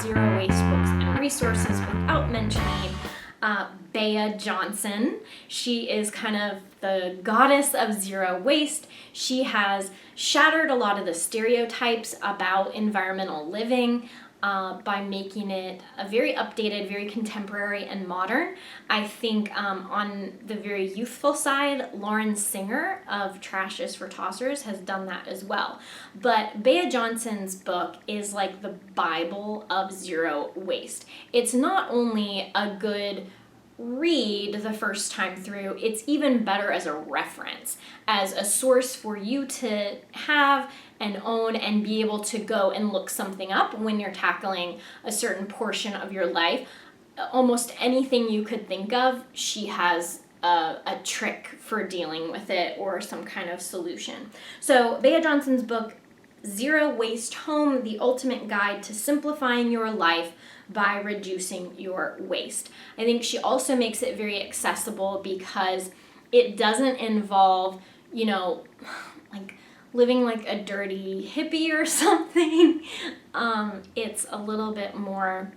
zero waste books and resources without mentioning Bea Johnson. She is kind of the goddess of zero waste. She has shattered a lot of the stereotypes about environmental living by making it a very updated, very contemporary and modern. I think on the very youthful side, Lauren Singer of Trash is for Tossers has done that as well. But Bea Johnson's book is like the Bible of zero waste. It's not only a good read the first time through, it's even better as a reference, as a source for you to have and own and be able to go and look something up when you're tackling a certain portion of your life. Almost anything you could think of, she has a trick for dealing with it or some kind of solution. So Bea Johnson's book, Zero Waste Home, The Ultimate Guide to Simplifying Your Life by Reducing Your Waste. I think she also makes it very accessible because it doesn't involve, like living like a dirty hippie or something. It's a little bit more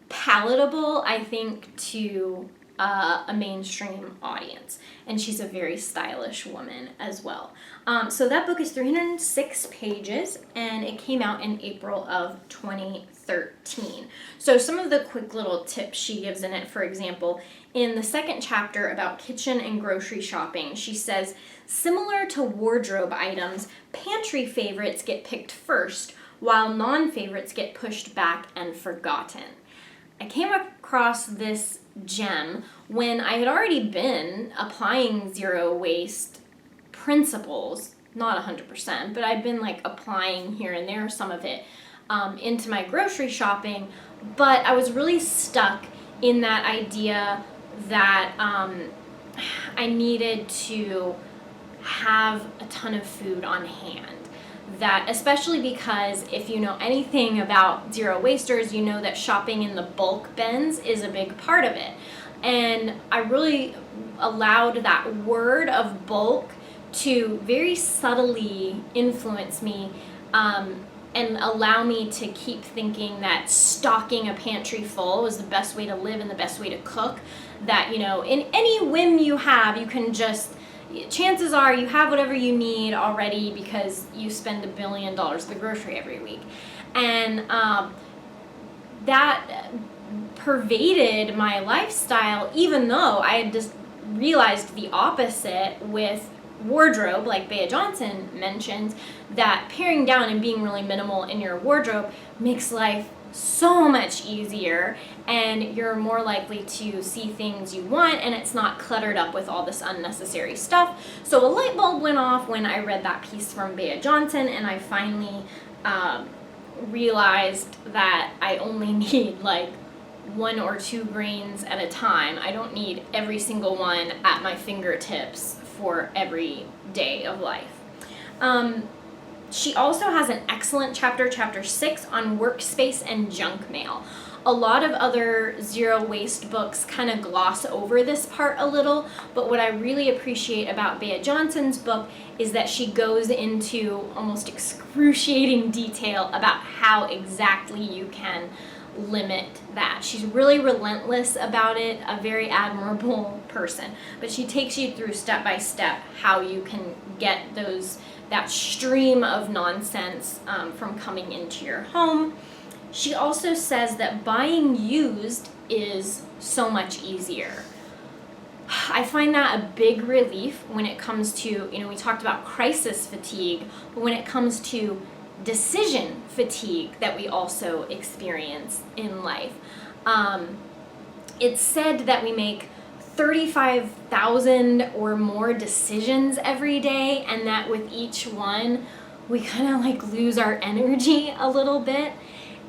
palatable, I think, to a mainstream audience. And she's a very stylish woman as well. So that book is 306 pages, and it came out in April of 2013. So some of the quick little tips she gives in it, for example, in the second chapter about kitchen and grocery shopping, she says, similar to wardrobe items, pantry favorites get picked first, while non-favorites get pushed back and forgotten. I came across this gem when I had already been applying zero waste principles, not 100%, but I'd been like applying here and there some of it into my grocery shopping, but I was really stuck in that idea that I needed to have a ton of food on hand. That, especially because if you know anything about zero wasters, you know that shopping in the bulk bins is a big part of it. And I really allowed that word of bulk to very subtly influence me and allow me to keep thinking that stocking a pantry full is the best way to live and the best way to cook. That, in any whim you have, you can just, chances are you have whatever you need already because you spend $1 billion at the grocery every week. And that pervaded my lifestyle, even though I had just realized the opposite with wardrobe, like Bea Johnson mentions, that paring down and being really minimal in your wardrobe makes life so much easier, and you're more likely to see things you want, and it's not cluttered up with all this unnecessary stuff. So a light bulb went off when I read that piece from Bea Johnson, and I finally realized that I only need like 1 or 2 grains at a time. I don't need every single one at my fingertips for every day of life. She also has an excellent chapter 6, on workspace and junk mail. A lot of other zero waste books kind of gloss over this part a little, but what I really appreciate about Bea Johnson's book is that she goes into almost excruciating detail about how exactly you can limit that. She's really relentless about it, a very admirable person, but she takes you through step by step how you can get that stream of nonsense from coming into your home. She also says that buying used is so much easier. I find that a big relief when it comes to, we talked about crisis fatigue, but when it comes to decision fatigue that we also experience in life. It's said that we make 35,000 or more decisions every day, and that with each one we kind of like lose our energy a little bit.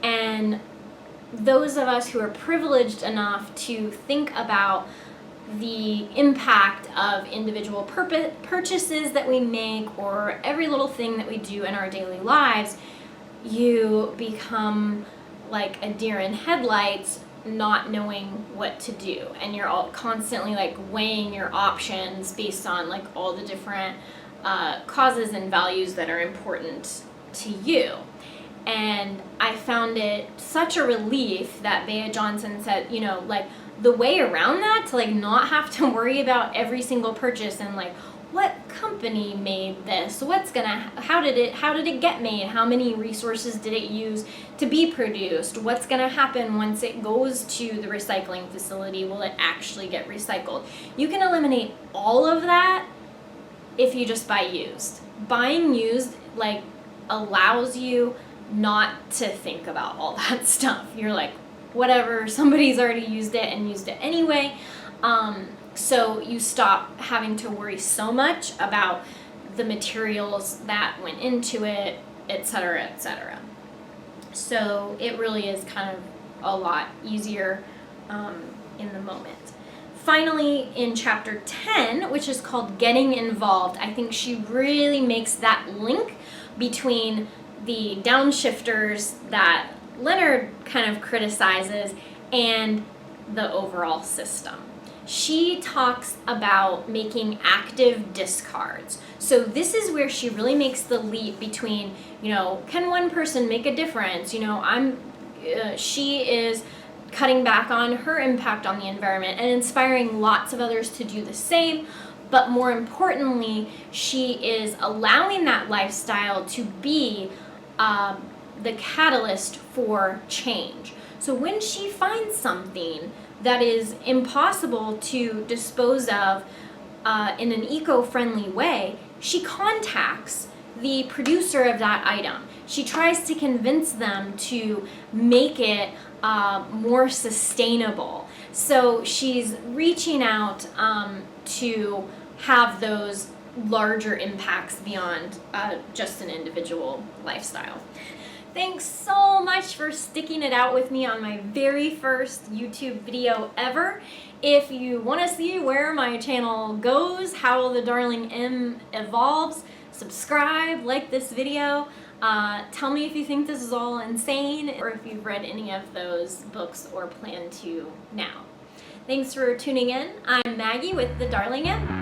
And those of us who are privileged enough to think about the impact of individual purchases that we make or every little thing that we do in our daily lives, you become like a deer in headlights, not knowing what to do, and you're all constantly like weighing your options based on like all the different causes and values that are important to you. And I found it such a relief that Bea Johnson said, you know, like the way around that to like not have to worry about every single purchase and like what company made this, how did it get made, how many resources did it use to be produced, what's gonna happen once it goes to the recycling facility, will it actually get recycled? You can eliminate all of that if you just buy used. Buying used like allows you not to think about all that stuff. You're like, whatever, somebody's already used it and used it anyway. So you stop having to worry so much about the materials that went into it, etc., etc. So it really is kind of a lot easier in the moment. Finally, in chapter 10, which is called Getting Involved, I think she really makes that link between the downshifters that Leonard kind of criticizes and the overall system. She talks about making active discards. So this is where she really makes the leap between, you know, can one person make a difference? You know, she is cutting back on her impact on the environment and inspiring lots of others to do the same. But more importantly, she is allowing that lifestyle to be the catalyst for change. So when she finds something that is impossible to dispose of in an eco-friendly way, she contacts the producer of that item. She tries to convince them to make it more sustainable. So she's reaching out to have those larger impacts beyond just an individual lifestyle. Thanks so much for sticking it out with me on my very first YouTube video ever. If you want to see where my channel goes, how the Darling M evolves, subscribe, like this video. Tell me if you think this is all insane or if you've read any of those books or plan to now. Thanks for tuning in. I'm Maggie with the Darling M.